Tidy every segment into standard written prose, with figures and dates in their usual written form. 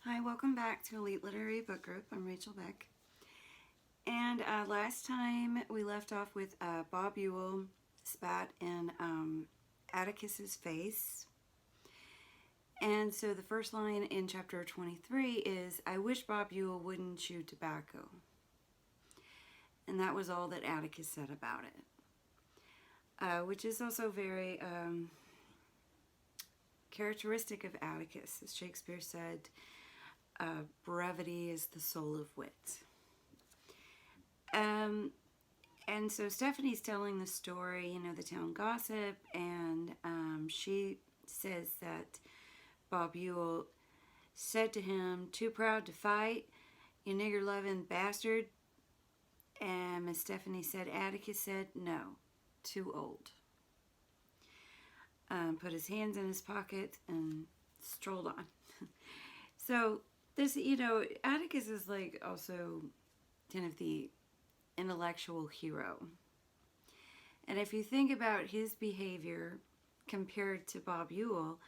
Hi, welcome back to Elite Literary Book Group. I'm Rachel Beck. And last time we left off with Bob Ewell spat in Atticus's face. And so the first line in chapter 23 is, "I wish Bob Ewell wouldn't chew tobacco." And that was all that Atticus said about it, which is also very characteristic of Atticus. As Shakespeare said, brevity is the soul of wit. And so Stephanie's telling the story, the town gossip, and she says that Bob Ewell said to him, "Too proud to fight, you nigger-loving bastard." And Miss Stephanie said, Atticus said, "No, too old." Put his hands in his pocket and strolled on. So this, Atticus is like also kind of the intellectual hero. And if you think about his behavior compared to Bob Ewell,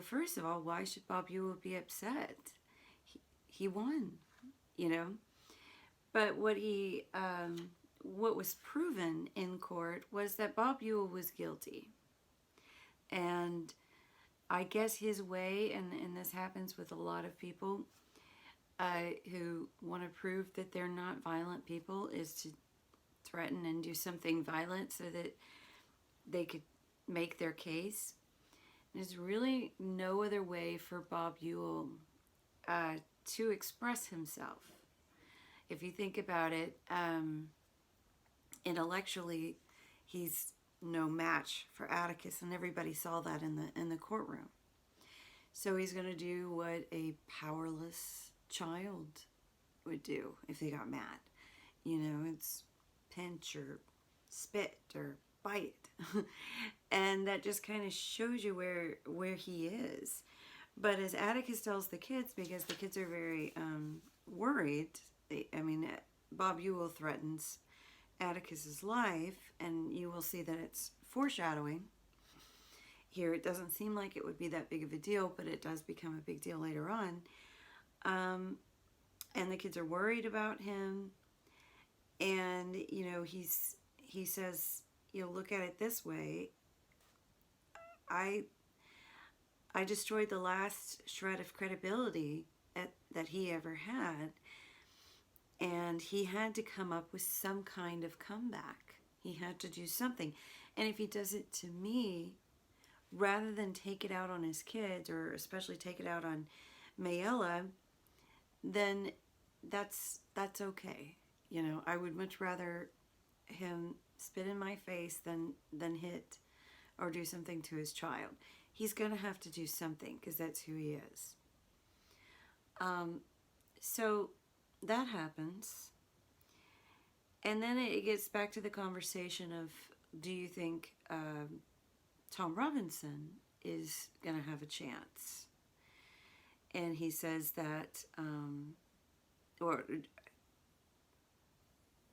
first of all, why should Bob Ewell be upset? He won, But what was proven in court was that Bob Ewell was guilty. And I guess his way, and this happens with a lot of people who want to prove that they're not violent people, is to threaten and do something violent so that they could make their case. There's really no other way for Bob Ewell to express himself. If you think about it, intellectually, he's no match for Atticus, and everybody saw that in the courtroom. So he's going to do what a powerless child would do if they got mad. It's pinch or spit or bite. And that just kind of shows you where he is. But as Atticus tells the kids, because the kids are very worried, Bob Ewell threatens Atticus's life, and you will see that it's foreshadowing. Here it doesn't seem like it would be that big of a deal, but it does become a big deal later on. And the kids are worried about him, and he says, look at it this way. I destroyed the last shred of credibility that he ever had, and he had to come up with some kind of comeback. He had to do something. And if he does it to me, rather than take it out on his kids, or especially take it out on Mayella, then that's okay. I would much rather him spit in my face than hit or do something to his child. He's going to have to do something because that's who he is. So that happens. And then it gets back to the conversation of, do you think Tom Robinson is going to have a chance? And he says that, or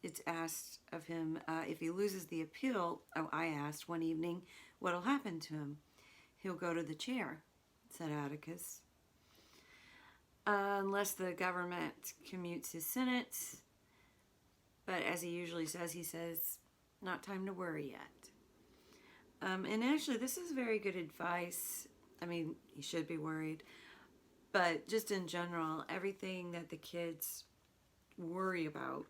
it's asked of him, if he loses the appeal, I asked one evening, what'll happen to him? He'll go to the chair, said Atticus. Unless the government commutes his sentence. But as he usually says, not time to worry yet. And actually, this is very good advice. He should be worried. But just in general, everything that the kids worry about,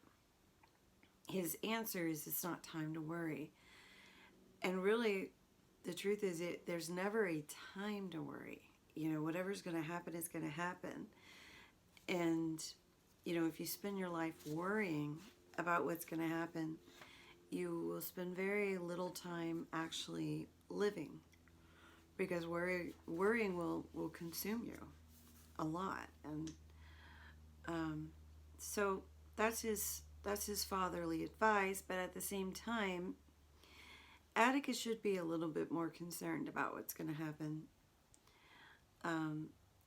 his answer is, it's not time to worry. And really, the truth is, there's never a time to worry. Whatever's going to happen is going to happen. And, if you spend your life worrying about what's going to happen, you will spend very little time actually living, because worrying will consume you a lot. And so that's his fatherly advice. But at the same time, Atticus should be a little bit more concerned about what's going to happen,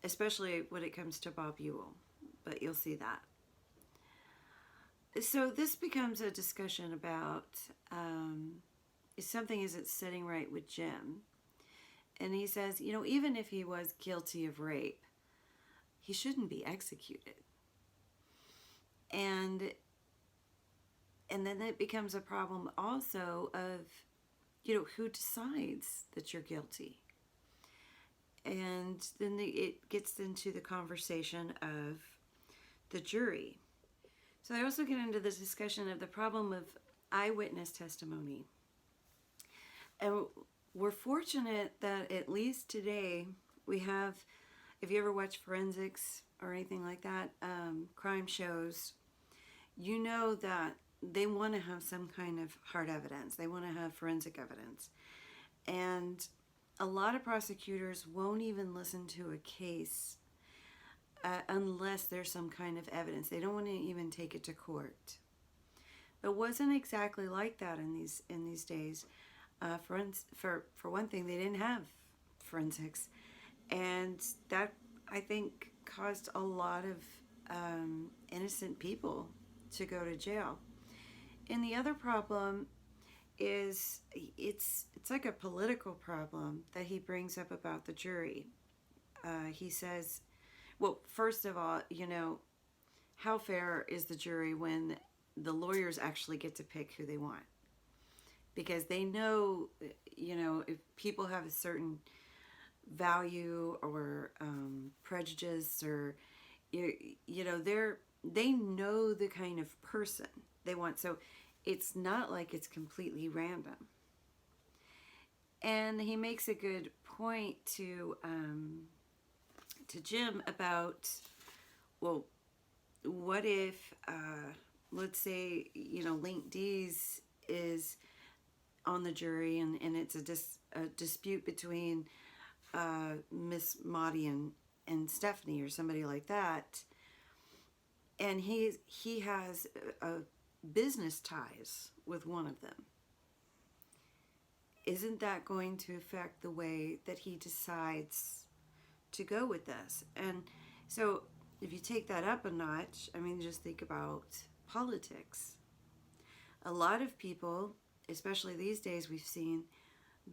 especially when it comes to Bob Ewell. But you'll see that. So this becomes a discussion about something isn't sitting right with Jim. And he says, even if he was guilty of rape, he shouldn't be executed. And then it becomes a problem also of, who decides that you're guilty. And then it gets into the conversation of the jury. So I also get into this discussion of the problem of eyewitness testimony. And we're fortunate that at least today we have, if you ever watch forensics or anything like that, crime shows, you know that they want to have some kind of hard evidence. They want to have forensic evidence. And a lot of prosecutors won't even listen to a case unless there's some kind of evidence. They don't want to even take it to court. But it wasn't exactly like that in these days. For one thing, they didn't have forensics, and that, I think, caused a lot of innocent people to go to jail. And the other problem is it's like a political problem that he brings up about the jury. He says, well, first of all, how fair is the jury when the lawyers actually get to pick who they want? Because they know, if people have a certain value or prejudice, or they know the kind of person they want. So it's not like it's completely random. And he makes a good point to Jim about, well, what if, let's say, Link D's is on the jury, and it's a dispute between Miss Maudie and Stephanie or somebody like that, and he has business ties with one of them. Isn't that going to affect the way that he decides to go with this? And so if you take that up a notch, just think about politics. A lot of people, especially these days, we've seen,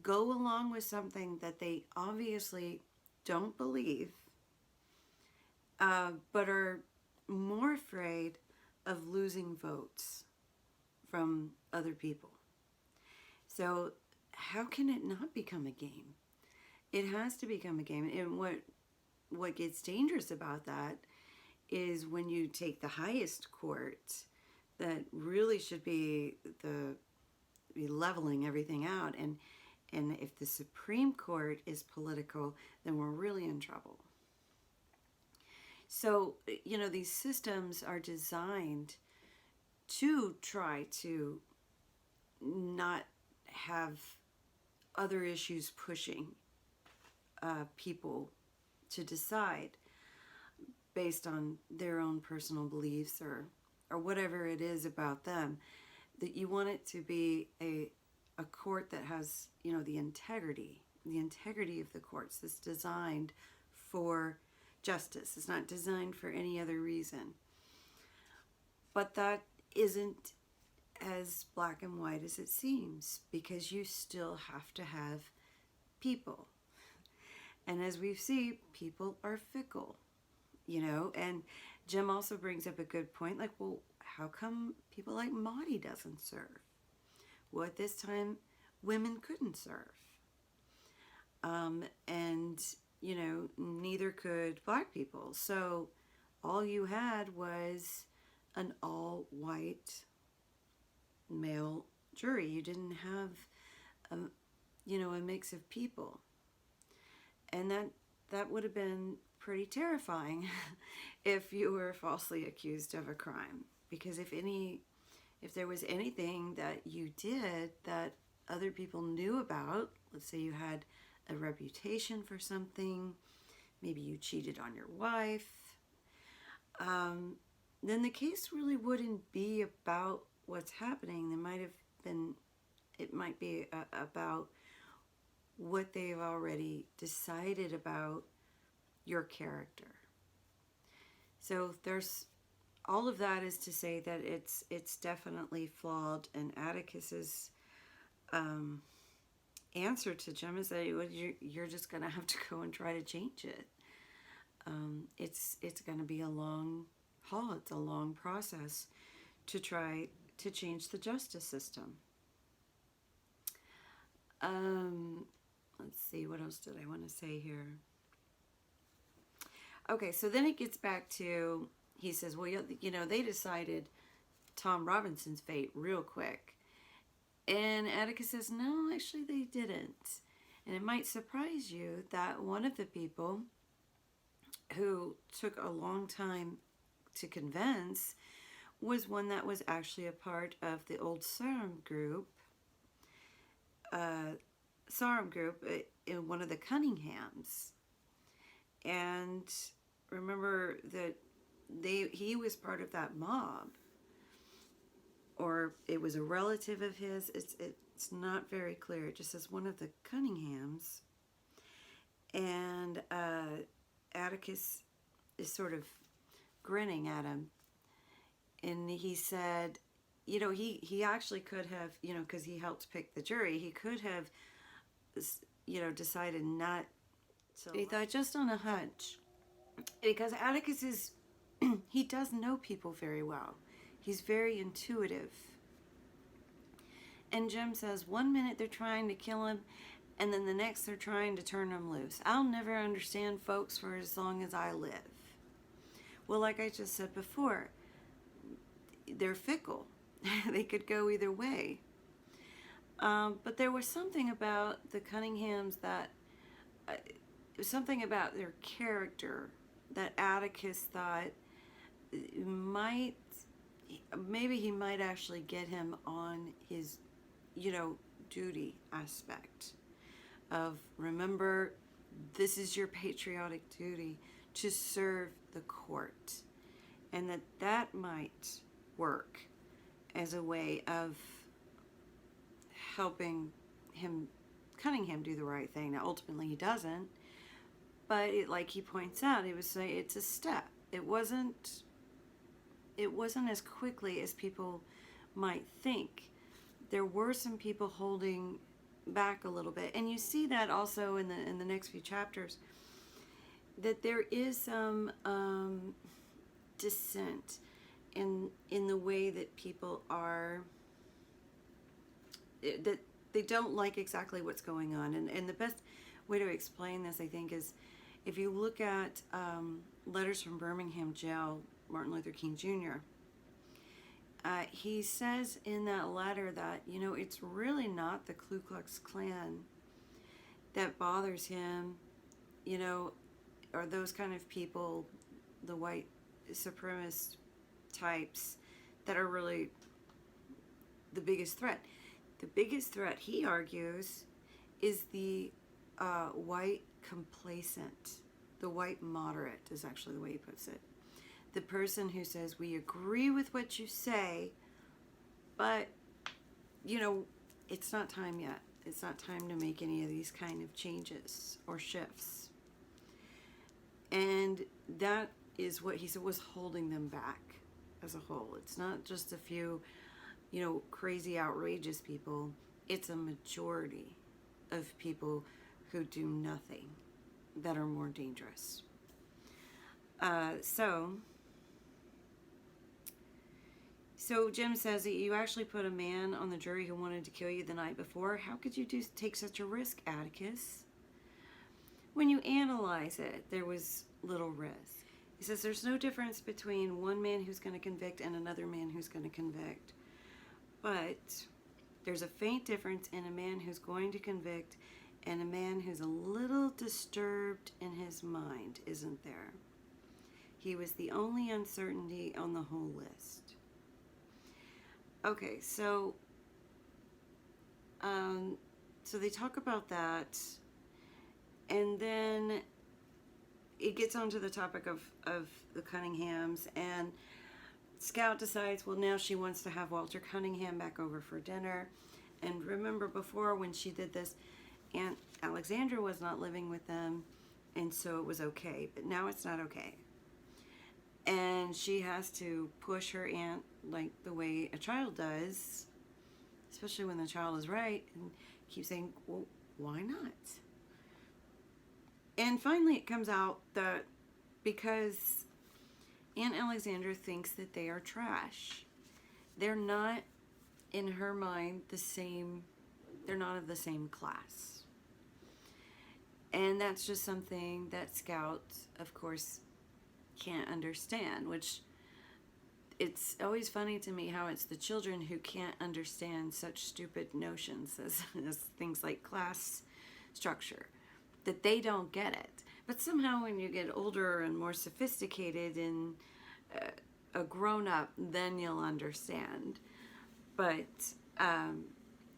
go along with something that they obviously don't believe, but are more afraid of losing votes from other people. So how can it not become a game? It has to become a game. And what gets dangerous about that is when you take the highest court that really should be leveling everything out, and if the Supreme Court is political, then we're really in trouble. So, these systems are designed to try to not have other issues pushing people to decide based on their own personal beliefs or whatever it is about them. That you want it to be a court that has, the integrity of the courts that's designed for justice. It's not designed for any other reason. But that isn't as black and white as it seems, because you still have to have people. And as we see, people are fickle, and Jim also brings up a good point, like, well, how come people like Maudie doesn't serve? Well, at this time, women couldn't serve. And, neither could black people. So all you had was an all-white male jury. You didn't have, a mix of people. And that would have been pretty terrifying if you were falsely accused of a crime. Because if there was anything that you did that other people knew about, let's say you had a reputation for something, maybe you cheated on your wife, then the case really wouldn't be about what's happening. It might be about what they've already decided about your character. So there's all of that is to say that it's definitely flawed, and Atticus's answer to Jim is that you're just going to have to go and try to change it. it's going to be a long haul. It's a long process to try to change the justice system. Let's see, what else did I want to say here? Okay, so then it gets back to, he says, well, you know, they decided Tom Robinson's fate real quick. And Atticus says, no, actually they didn't. And it might surprise you that one of the people who took a long time to convince was one that was actually a part of the old Sarum group, in one of the Cunninghams. And remember that he was part of that mob, or it was a relative of his. It's not very clear. It just says one of the Cunninghams. And Atticus is sort of grinning at him. And he said, you know, he actually could have, you know, because he helped pick the jury, he could have, you know, decided not to. He thought just on a hunch. Because Atticus is, he does know people very well. He's very intuitive. And Jim says, 1 minute they're trying to kill him, and then the next they're trying to turn him loose. I'll never understand folks for as long as I live. Well, like I just said before, they're fickle. They could go either way. But there was something about the Cunninghams that, something about their character that Atticus thought maybe he might actually get him on his, you know, duty aspect of, remember, this is your patriotic duty to serve the court. And that might work as a way of helping Cunningham do the right thing. Now, ultimately, he doesn't. But like he points out, it's a step. It wasn't as quickly as people might think. There were some people holding back a little bit, and you see that also in the next few chapters, that there is some dissent in the way that people are, that they don't like exactly what's going on. And the best way to explain this, I think, is if you look at letters from Birmingham jail, Martin Luther King Jr., he says in that letter that, you know, it's really not the Ku Klux Klan that bothers him, you know, or those kind of people, the white supremacist types, that are really the biggest threat. The biggest threat, he argues, is the white complacent, the white moderate is actually the way he puts it. The person who says, we agree with what you say, but, you know, it's not time yet. It's not time to make any of these kind of changes or shifts. And that is what he said was holding them back as a whole. It's not just a few, you know, crazy, outrageous people. It's a majority of people who do nothing that are more dangerous. So Jim says that you actually put a man on the jury who wanted to kill you the night before. How could you take such a risk, Atticus? When you analyze it, there was little risk. He says there's no difference between one man who's going to convict and another man who's going to convict. But there's a faint difference in a man who's going to convict and a man who's a little disturbed in his mind, isn't there? He was the only uncertainty on the whole list. Okay, so they talk about that, and then it gets onto the topic of the Cunninghams, and Scout decides, well, now she wants to have Walter Cunningham back over for dinner. And remember before when she did this, Aunt Alexandra was not living with them, and so it was okay, but now it's not okay. And she has to push her aunt like the way a child does, especially when the child is right, and keep saying, well, why not? And finally it comes out that because Aunt Alexandra thinks that they are trash. They're not, in her mind, the same, they're not of the same class. And that's just something that Scout, of course, can't understand, which it's always funny to me how it's the children who can't understand such stupid notions as things like class structure, that they don't get it. But somehow when you get older and more sophisticated and a grown-up, then you'll understand. But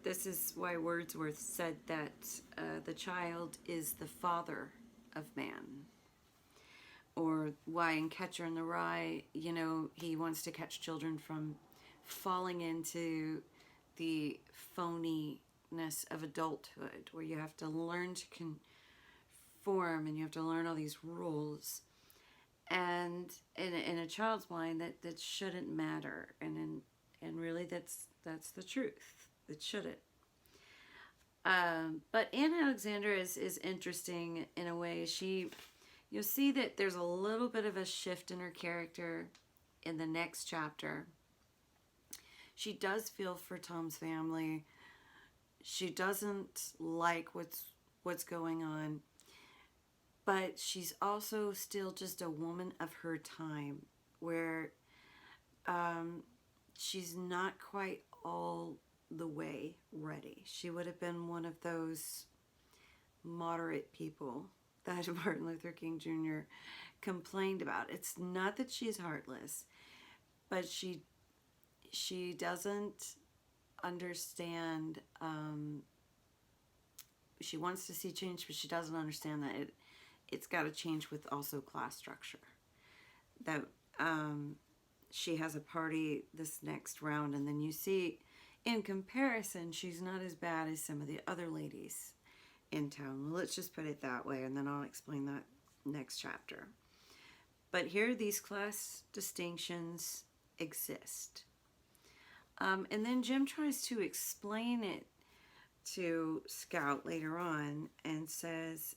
this is why Wordsworth said that the child is the father of man. Or why in Catcher in the Rye, you know, he wants to catch children from falling into the phoniness of adulthood, where you have to learn to conform and you have to learn all these rules. And in a child's mind, that shouldn't matter. And really, that's the truth. It shouldn't. But Aunt Alexandra is interesting in a way. You'll see that there's a little bit of a shift in her character in the next chapter. She does feel for Tom's family. She doesn't like what's going on. But she's also still just a woman of her time, where she's not quite all the way ready. She would have been one of those moderate people that Martin Luther King Jr. complained about. It's not that she's heartless, but she doesn't understand. She wants to see change, but she doesn't understand that it's got to change with also class structure. That she has a party this next round, and then you see, in comparison, she's not as bad as some of the other ladies in town. Well, let's just put it that way, and then I'll explain that next chapter. But here, these class distinctions exist. And then Jim tries to explain it to Scout later on and says,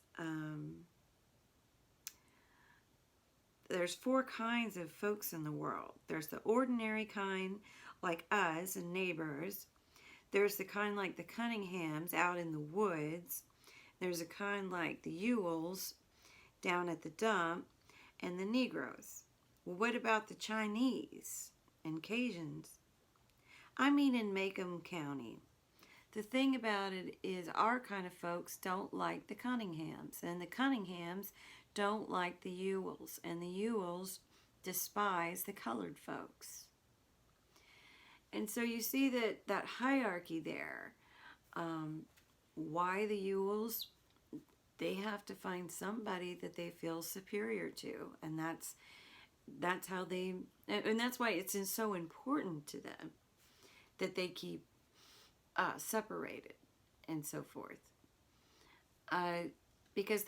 there's 4 kinds of folks in the world. There's the ordinary kind, like us and neighbors. There's the kind like the Cunninghams out in the woods. There's a kind like the Ewells down at the dump, and the Negroes. Well, what about the Chinese and Cajuns? I mean in Macomb County. The thing about it is our kind of folks don't like the Cunninghams, and the Cunninghams don't like the Ewells, and the Ewells despise the colored folks. And so you see that hierarchy there. Why the Ewells? They have to find somebody that they feel superior to, and that's how they, and that's why it's so important to them that they keep separated and so forth. Because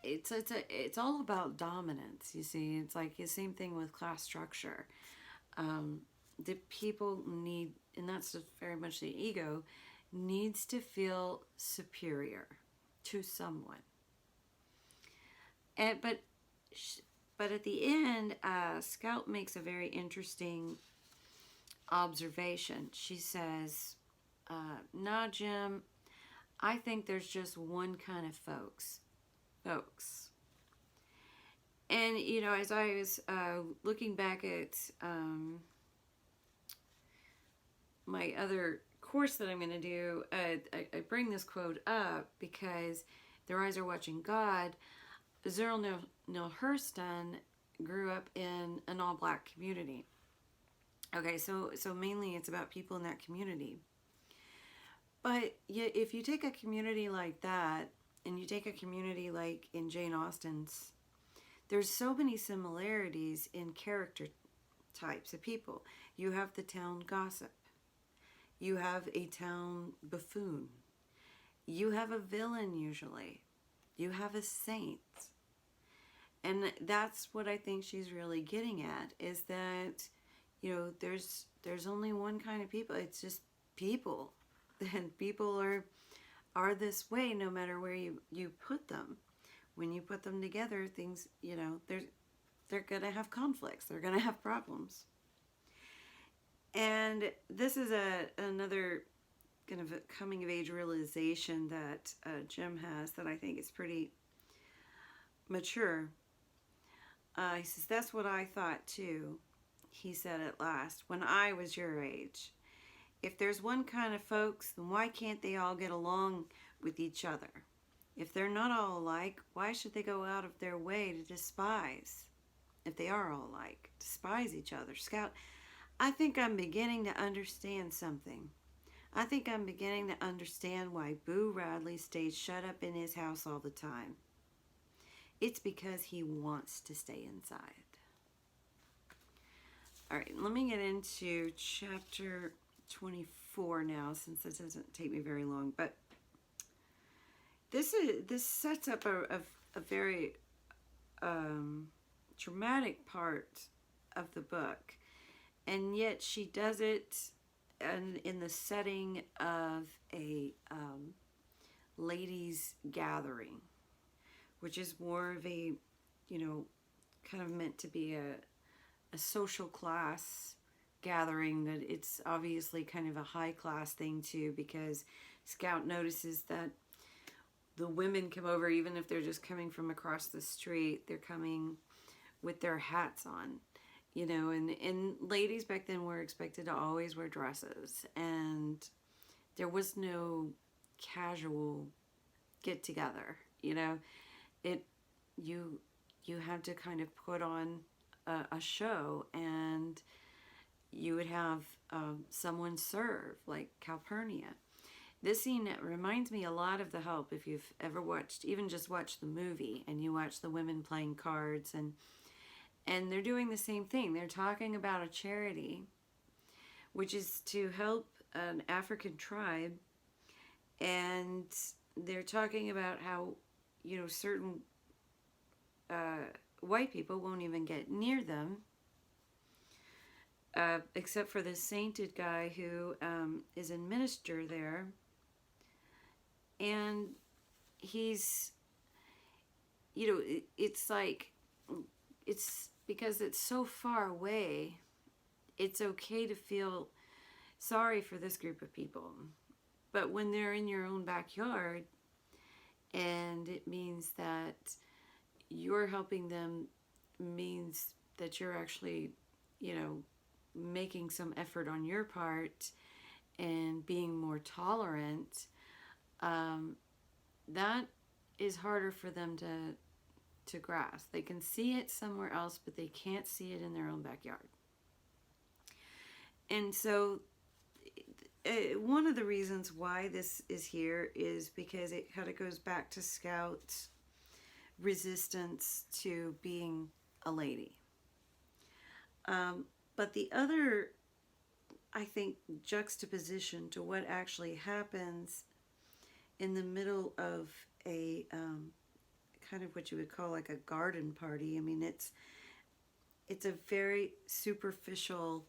it's all about dominance. You see, it's like the same thing with class structure. The people need, and that's just very much the ego, needs to feel superior to someone. But at the end, Scout makes a very interesting observation. She says, nah, Jim, I think there's just one kind of folks. And, you know, as I was looking back at my other course that I'm going to do, I bring this quote up because Their Eyes Are Watching God. Zerl Neale Hurston grew up in an all-black community. Okay, so mainly it's about people in that community. But if you take a community like that, and you take a community like in Jane Austen's, there's so many similarities in character types of people. You have the town gossip. You have a town buffoon. You have a villain usually. You have a saint. And that's what I think she's really getting at, is that, you know, there's only one kind of people. It's just people. And people are this way no matter where you put them. when you put them together, things, they're going to have conflicts. They're going to have problems. And this is another kind of a coming of age realization that Jim has that I think is pretty mature. He says, "That's what I thought too," he said at last, "when I was your age. If there's one kind of folks, then why can't they all get along with each other? If they're not all alike, why should they go out of their way to despise? If they are all alike, despise each other. Scout, I think I'm beginning to understand something. I think I'm beginning to understand why Boo Radley stays shut up in his house all the time. It's because he wants to stay inside." All right, let me get into chapter 24 now, since this doesn't take me very long. But this sets up a very dramatic part of the book, and yet she does it in the setting of a ladies' gathering, which is more of a, kind of meant to be a social class gathering, that it's obviously kind of a high class thing too, because Scout notices that the women come over, even if they're just coming from across the street, they're coming with their hats on, and ladies back then were expected to always wear dresses, and there was no casual get together, you had to kind of put on a show, and you would have someone serve, like Calpurnia. This scene reminds me a lot of The Help, if you've ever even just watched the movie, and you watch the women playing cards, and they're doing the same thing. They're talking about a charity, which is to help an African tribe, and they're talking about how, certain white people won't even get near them, except for this sainted guy who is a minister there, and he's, it's like, it's because it's so far away, it's okay to feel sorry for this group of people. But when they're in your own backyard, and it means that you're helping them, means that you're actually, making some effort on your part and being more tolerant, that is harder for them to grasp. They can see it somewhere else, but they can't see it in their own backyard. And so one of the reasons why this is here is because it kind of goes back to Scout's resistance to being a lady. But the other, I think, juxtaposition to what actually happens in the middle of a kind of what you would call like a garden party. I mean, it's a very superficial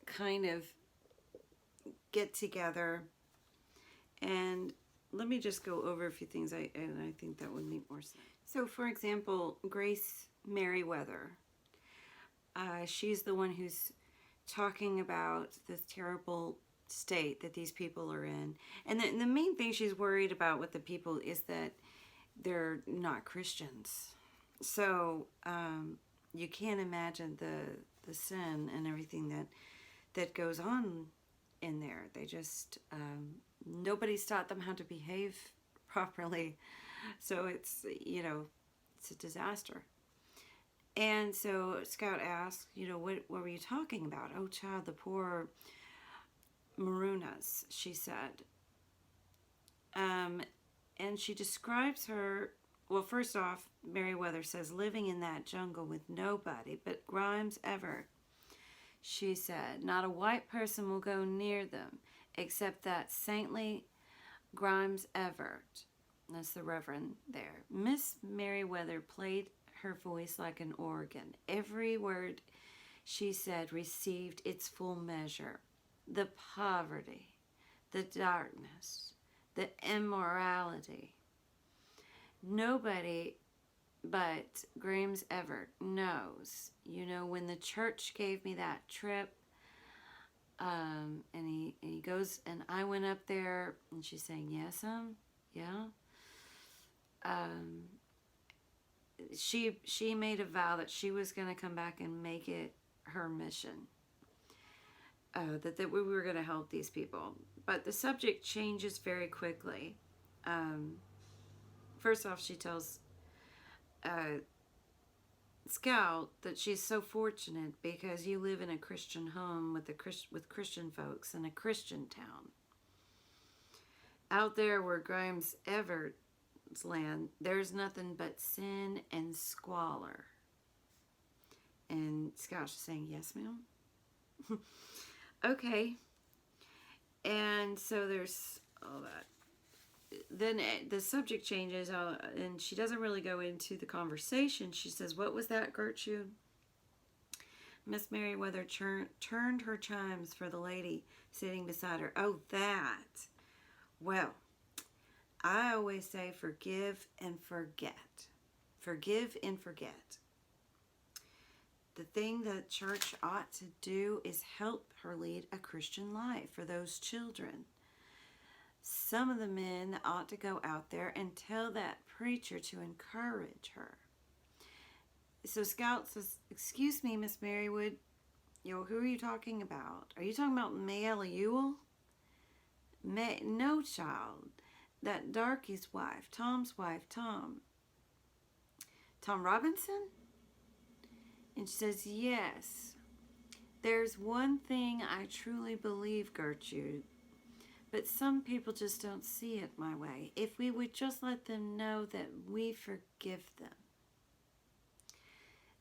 kind of get together. And let me just go over a few things, and I think that would make more sense. So, for example, Grace Merriweather, she's the one who's talking about this terrible state that these people are in. And the main thing she's worried about with the people is that they're not Christians. So you can't imagine the sin and everything that goes on in there. They just, nobody's taught them how to behave properly. So it's, it's a disaster. And so Scout asks, what were you talking about? "Oh, child, the poor Maroonahs," she said. And she describes her, well, first off, Merriweather says, "living in that jungle with nobody but Grimes ever." She said, "Not a white person will go near them except that saintly Grimes Everett." That's the Reverend there. Miss Merriweather played her voice like an organ. Every word she said received its full measure. The poverty, the darkness, the immorality. Nobody but Graham's Everett knows. You know, when the church gave me that trip, and he goes, and I went up there, and she's saying, yes, yeah. She made a vow that she was going to come back and make it her mission. That we were going to help these people. But the subject changes very quickly. First off, she tells Scout that she's so fortunate because you live in a Christian home with Christian folks in a Christian town. Out there where Grimes Everett's land, there's nothing but sin and squalor. And Scout's just saying, yes, ma'am. Okay. And so there's all that. Then the subject changes, and she doesn't really go into the conversation. She says, what was that, Gertrude? Miss Merriweather turned her chimes for the lady sitting beside her. Oh, that. Well, I always say forgive and forget. Forgive and forget. The thing that church ought to do is help her lead a Christian life for those children. Some of the men ought to go out there and tell that preacher to encourage her. So Scout says, excuse me, Miss Merriwood, who are you talking about? Are you talking about Mayella Ewell? No, child. That Darky's wife, Tom's wife, Tom Robinson? And she says, yes. There's one thing I truly believe, Gertrude, but some people just don't see it my way. If we would just let them know that we forgive them,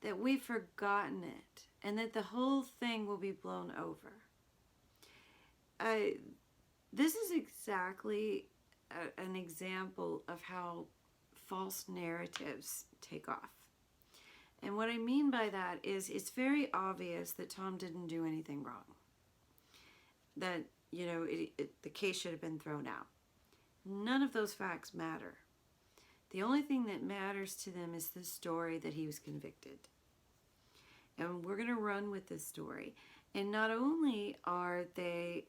that we've forgotten it, and that the whole thing will be blown over. This is exactly an example of how false narratives take off. And what I mean by that is it's very obvious that Tom didn't do anything wrong. That, the case should have been thrown out. None of those facts matter. The only thing that matters to them is the story that he was convicted. And we're going to run with this story. And not only are they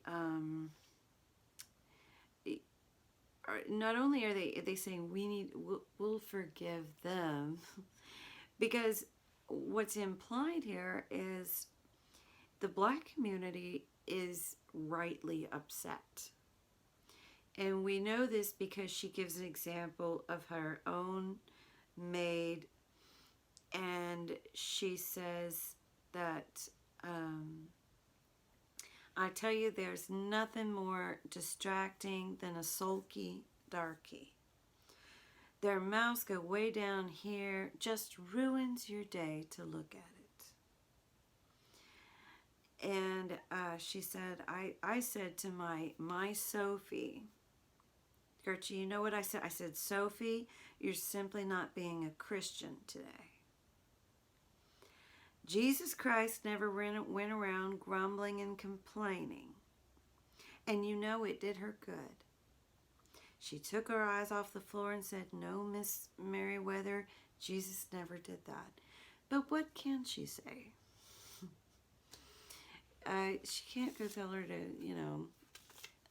saying we'll forgive them, because what's implied here is the black community is rightly upset. And we know this because she gives an example of her own maid, and she says that, I tell you, there's nothing more distracting than a sulky darky. Their mouths go way down here, just ruins your day to look at it. And she said, I said to my Sophie, Gertrude, you know what I said? I said, Sophie, you're simply not being a Christian today. Jesus Christ never went around grumbling and complaining. And it did her good. She took her eyes off the floor and said, no, Miss Merriweather, Jesus never did that. But what can she say? She can't go tell her to,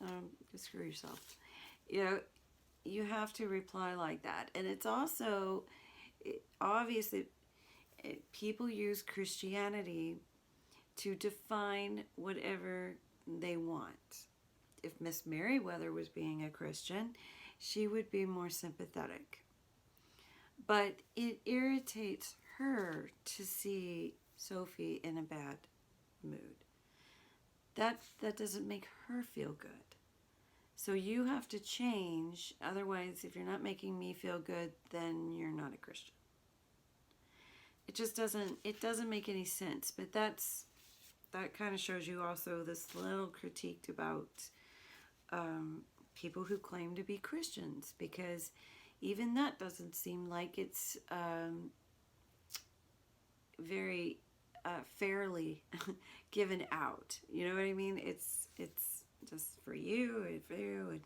go screw yourself. You have to reply like that. And it's also obvious that people use Christianity to define whatever they want. If Miss Merriweather was being a Christian, she would be more sympathetic. But it irritates her to see Sophie in a bad mood. That doesn't make her feel good. So you have to change. Otherwise, if you're not making me feel good, then you're not a Christian. It doesn't make any sense. But that kind of shows you also this little critique about people who claim to be Christians, because even that doesn't seem like it's very fairly given out. You know what I mean? It's just for you and for you, and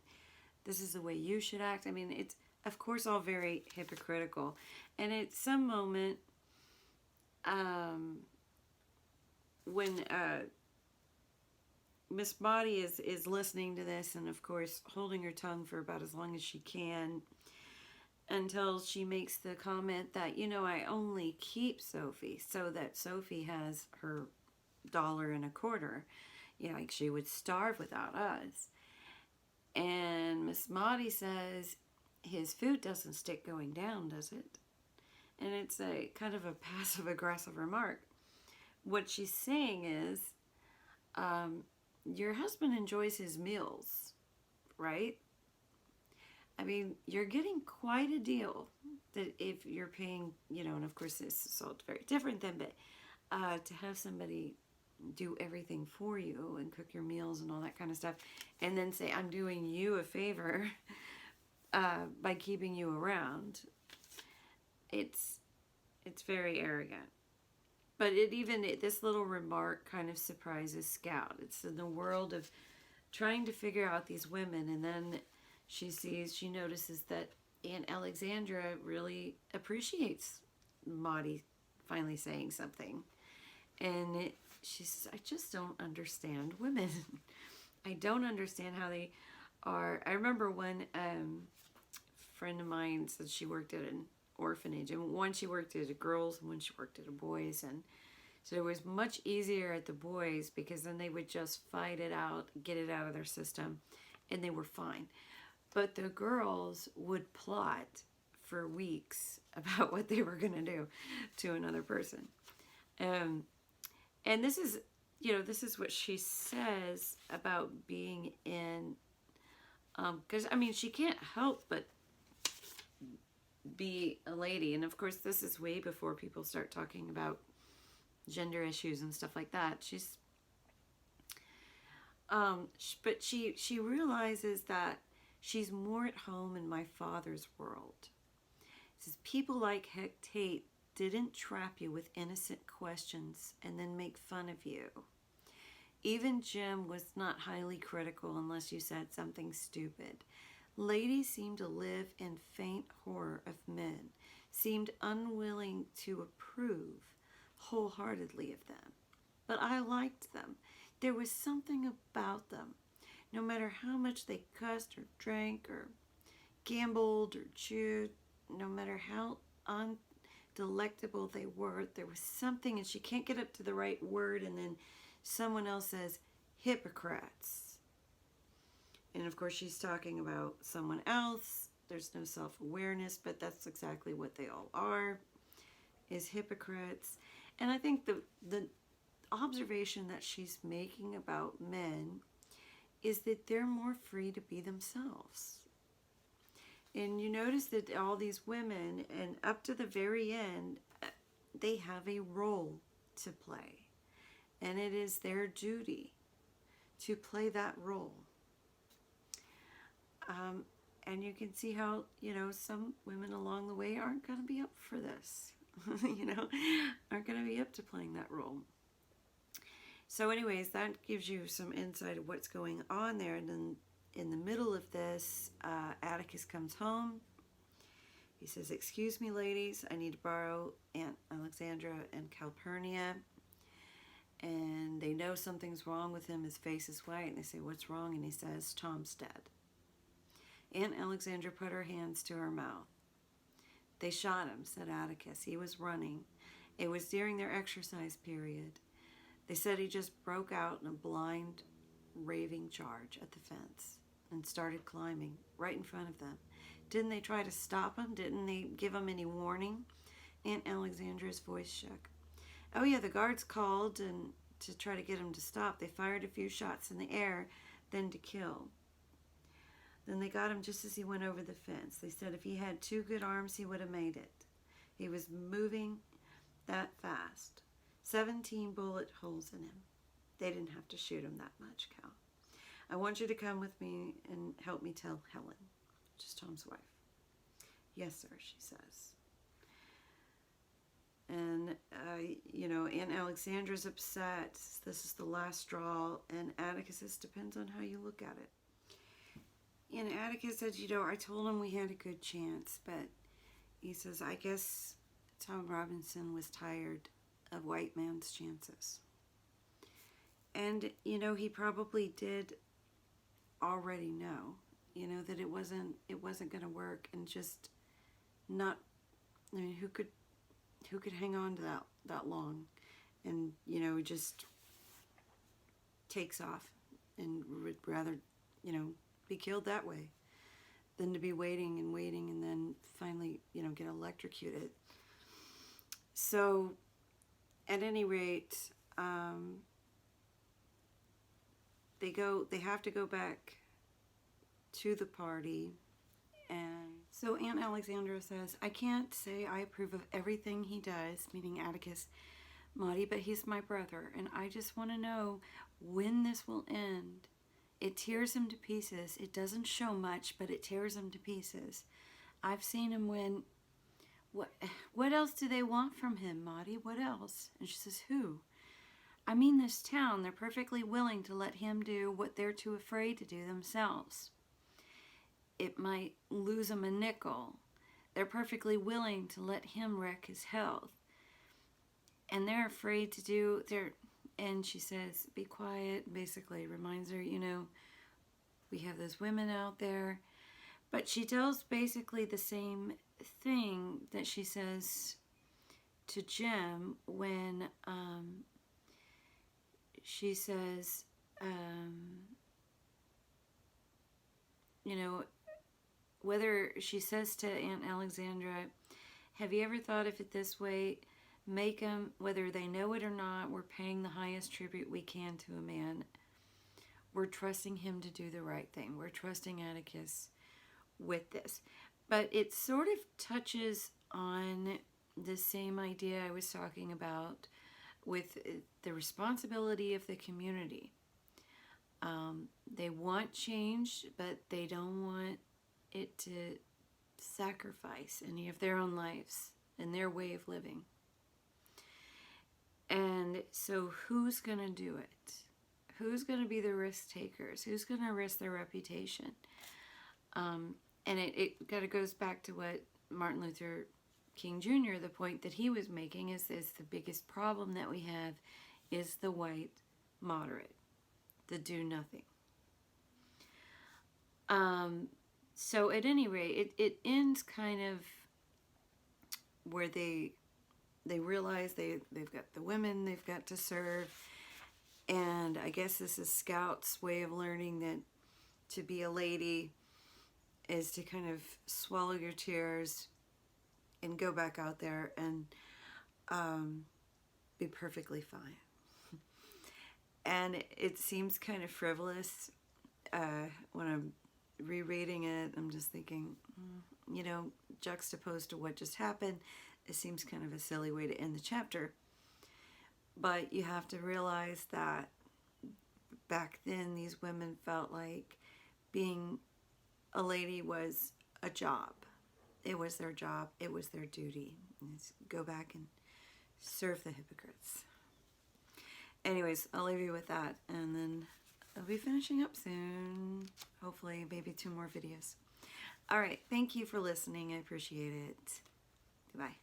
this is the way you should act. I mean, of course, all very hypocritical. And at some moment, when Miss Maudie is listening to this, and of course holding her tongue for about as long as she can, until she makes the comment that, you know, I only keep Sophie so that Sophie has her $1.25. You know, like she would starve without us. And Miss Maudie says, his food doesn't stick going down, does it? And it's a kind of a passive-aggressive remark. What she's saying is, your husband enjoys his meals, right? I mean, you're getting quite a deal that if you're paying, you know, and of course this is all very different then, but to have somebody do everything for you and cook your meals and all that kind of stuff, and then say, I'm doing you a favor by keeping you around. It's very arrogant. But this little remark kind of surprises Scout. It's in the world of trying to figure out these women, and then she notices that Aunt Alexandra really appreciates Maudie finally saying something. And she says, I just don't understand women. I don't understand how they are. I remember one friend of mine said she worked at an orphanage, and one she worked at a girls and one she worked at a boys, and so it was much easier at the boys because then they would just fight it out, get it out of their system, and they were fine. But the girls would plot for weeks about what they were going to do to another person. And this is, you know, this is what she says about being in, because, I mean, she can't help but be a lady. And, of course, this is way before people start talking about gender issues and stuff like that. But she realizes that she's more at home in my father's world. It says, people like Hecate didn't trap you with innocent questions and then make fun of you. Even Jim was not highly critical unless you said something stupid. Ladies seemed to live in faint horror of men, seemed unwilling to approve wholeheartedly of them. But I liked them. There was something about them. No matter how much they cussed or drank or gambled or chewed, no matter how undelectable they were, there was something, and she can't get up to the right word, and then someone else says, hypocrites. And of course she's talking about someone else. There's no self-awareness, but that's exactly what they all are, is hypocrites. And I think the observation that she's making about men is that they're more free to be themselves. And you notice that all these women, and up to the very end, they have a role to play. And it is their duty to play that role. And you can see how, you know, some women along the way aren't going to be up for this. You know, aren't going to be up to playing that role. So anyways, that gives you some insight of what's going on there. And then in the middle of this, Atticus comes home. He says, excuse me, ladies, I need to borrow Aunt Alexandra and Calpurnia. And they know something's wrong with him. His face is white. And they say, what's wrong? And he says, Tom's dead. Aunt Alexandra put her hands to her mouth. They shot him, said Atticus. He was running. It was during their exercise period. They said he just broke out in a blind, raving charge at the fence and started climbing right in front of them. Didn't they try to stop him? Didn't they give him any warning? Aunt Alexandra's voice shook. Oh yeah, the guards called and to try to get him to stop. They fired a few shots in the air, then to kill. Then they got him just as he went over the fence. They said if he had 2 good arms, he would have made it. He was moving that fast. 17 bullet holes in him. They didn't have to shoot him that much, Cal. I want you to come with me and help me tell Helen, which is Tom's wife. Yes, sir, she says. And, you know, Aunt Alexandra's upset. This is the last straw. And Atticus says, depends on how you look at it. And Atticus said, you know, I told him we had a good chance, but he says, I guess Tom Robinson was tired of white man's chances. And, you know, he probably did already know, you know, that it wasn't going to work, and just not, I mean, who could hang on to that long, and, you know, just takes off and would rather, you know, be killed that way than to be waiting and then finally, you know, get electrocuted. So at any rate, they have to go back to the party. And so Aunt Alexandra says, I can't say I approve of everything he does, meaning Atticus, Maudie, but he's my brother, and I just want to know when this will end. It tears him to pieces. It doesn't show much, but it tears him to pieces. I've seen him win. What else do they want from him, Maudie? What else? And she says, who? I mean this town. They're perfectly willing to let him do what they're too afraid to do themselves. It might lose them a nickel. They're perfectly willing to let him wreck his health. And they're afraid to do their... And she says, be quiet, basically reminds her, you know, we have those women out there. But she tells basically the same thing that she says to Jim when she says, you know, whether she says to Aunt Alexandra, have you ever thought of it this way? Make them, whether they know it or not, we're paying the highest tribute we can to a man. We're trusting him to do the right thing. We're trusting Atticus with this. But it sort of touches on the same idea I was talking about with the responsibility of the community. They want change, but they don't want it to sacrifice any of their own lives and their way of living. And so who's going to do it? Who's going to be the risk takers? Who's going to risk their reputation? And it kind of goes back to what Martin Luther King Jr., the point that he was making is the biggest problem that we have is the white moderate, the do nothing. So at any rate, it ends kind of where they realize they've got the women they've got to serve, and I guess this is Scout's way of learning that to be a lady is to kind of swallow your tears and go back out there and be perfectly fine. And it seems kind of frivolous when I'm rereading it. I'm just thinking, you know, juxtaposed to what just happened, it seems kind of a silly way to end the chapter. But you have to realize that back then these women felt like being a lady was a job. It was their job. It was their duty. Let's go back and serve the hypocrites. Anyways, I'll leave you with that, and then I'll be finishing up soon. Hopefully, maybe 2 more videos. All right. Thank you for listening. I appreciate it. Goodbye.